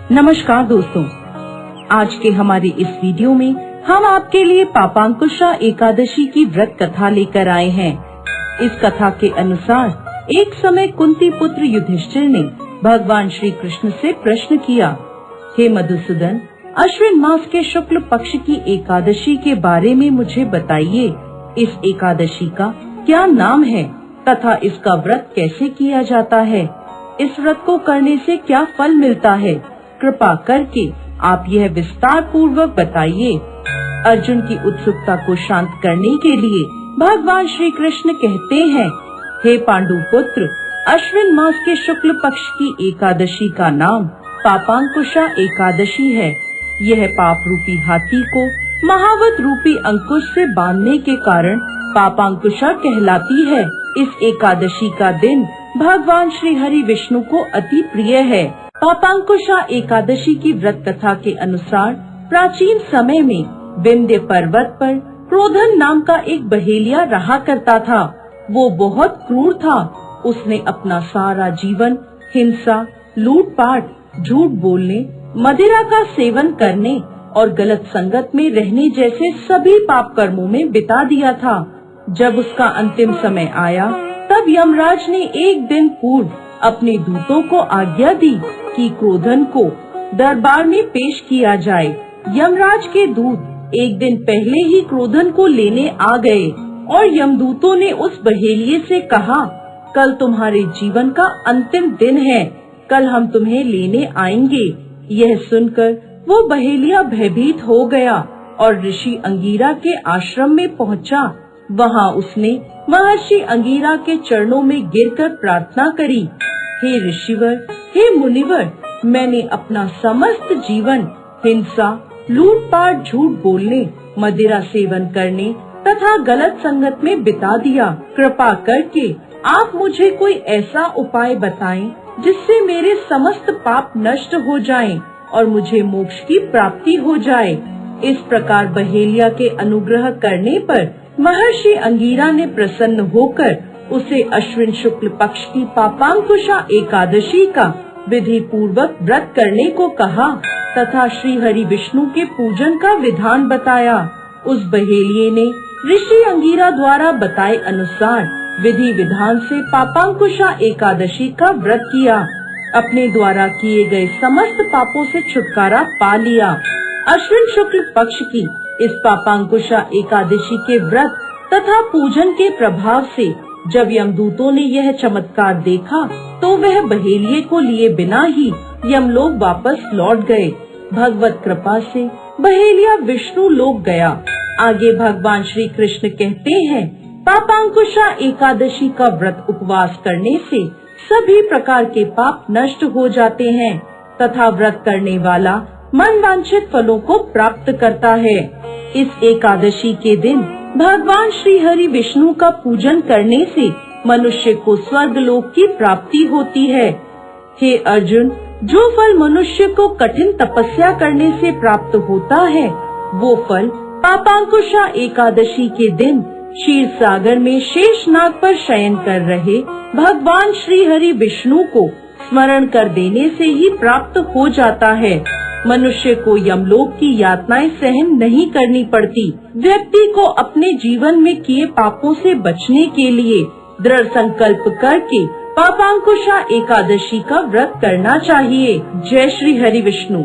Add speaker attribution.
Speaker 1: नमस्कार दोस्तों, आज के हमारे इस वीडियो में हम आपके लिए पापांकुशा एकादशी की व्रत कथा लेकर आए हैं। इस कथा के अनुसार एक समय कुंती पुत्र युधिष्ठिर ने भगवान श्री कृष्ण से प्रश्न किया, हे मधुसूदन, अश्विन मास के शुक्ल पक्ष की एकादशी के बारे में मुझे बताइए। इस एकादशी का क्या नाम है तथा इसका व्रत कैसे किया जाता है? इस व्रत को करने से क्या फल मिलता है? कृपा करके आप यह विस्तार पूर्वक बताइए। अर्जुन की उत्सुकता को शांत करने के लिए भगवान श्री कृष्ण कहते हैं, हे पांडु पुत्र, अश्विन मास के शुक्ल पक्ष की एकादशी का नाम पापांकुशा एकादशी है। यह पाप रूपी हाथी को महावत रूपी अंकुश से बांधने के कारण पापांकुशा कहलाती है। इस एकादशी का दिन भगवान श्री हरि विष्णु को अति प्रिय है। पापांकुशा एकादशी की व्रत कथा के अनुसार प्राचीन समय में विंध्य पर्वत पर क्रोधन नाम का एक बहेलिया रहा करता था। वो बहुत क्रूर था। उसने अपना सारा जीवन हिंसा, लूटपाट, झूठ बोलने, मदिरा का सेवन करने और गलत संगत में रहने जैसे सभी पाप कर्मों में बिता दिया था। जब उसका अंतिम समय आया, तब यमराज ने एक दिन पूर्व अपने दूतों को आज्ञा दी कि क्रोधन को दरबार में पेश किया जाए। यमराज के दूत एक दिन पहले ही क्रोधन को लेने आ गए और यमदूतों ने उस बहेलिये से कहा, कल तुम्हारे जीवन का अंतिम दिन है, कल हम तुम्हें लेने आएंगे। यह सुनकर वो बहेलिया भयभीत हो गया और ऋषि अंगीरा के आश्रम में पहुंचा। वहाँ उसने महर्षि अंगीरा के चरणों में गिरकर प्रार्थना करी, हे ऋषिवर, हे मुनिवर, मैंने अपना समस्त जीवन हिंसा, लूटपाट, झूठ बोलने, मदिरा सेवन करने तथा गलत संगत में बिता दिया। कृपा करके आप मुझे कोई ऐसा उपाय बताएं जिससे मेरे समस्त पाप नष्ट हो जाएं और मुझे मोक्ष की प्राप्ति हो जाए। इस प्रकार बहेलिया के अनुग्रह करने पर महर्षि अंगीरा ने प्रसन्न होकर उसे अश्विन शुक्ल पक्ष की पापांकुशा एकादशी का विधि पूर्वक व्रत करने को कहा तथा श्री हरि विष्णु के पूजन का विधान बताया। उस बहेलिये ने ऋषि अंगीरा द्वारा बताए अनुसार विधि विधान से पापांकुशा एकादशी का व्रत किया। अपने द्वारा किए गए समस्त पापों से छुटकारा पा लिया। अश्विन शुक्ल पक्ष की इस पापांकुशा एकादशी के व्रत तथा पूजन के प्रभाव से जब यमदूतों ने यह चमत्कार देखा तो वह बहेलिये को लिए बिना ही यमलोक वापस लौट गए। भगवत कृपा से बहेलिया विष्णु लोक गया। आगे भगवान श्री कृष्ण कहते हैं, पापांकुशा एकादशी का व्रत उपवास करने से सभी प्रकार के पाप नष्ट हो जाते हैं तथा व्रत करने वाला मनवांछित फलों को प्राप्त करता है। इस एकादशी के दिन भगवान श्री हरि विष्णु का पूजन करने से मनुष्य को स्वर्ग लोक की प्राप्ति होती है। हे अर्जुन, जो फल मनुष्य को कठिन तपस्या करने से प्राप्त होता है, वो फल पापांकुशा एकादशी के दिन क्षीर सागर में शेषनाग पर शयन कर रहे भगवान श्री हरि विष्णु को स्मरण कर देने से ही प्राप्त हो जाता है। मनुष्य को यमलोक की यातनाएं सहन नहीं करनी पड़ती। व्यक्ति को अपने जीवन में किए पापों से बचने के लिए दृढ़ संकल्प करके पापांकुशा एकादशी का व्रत करना चाहिए। जय श्री हरि विष्णु।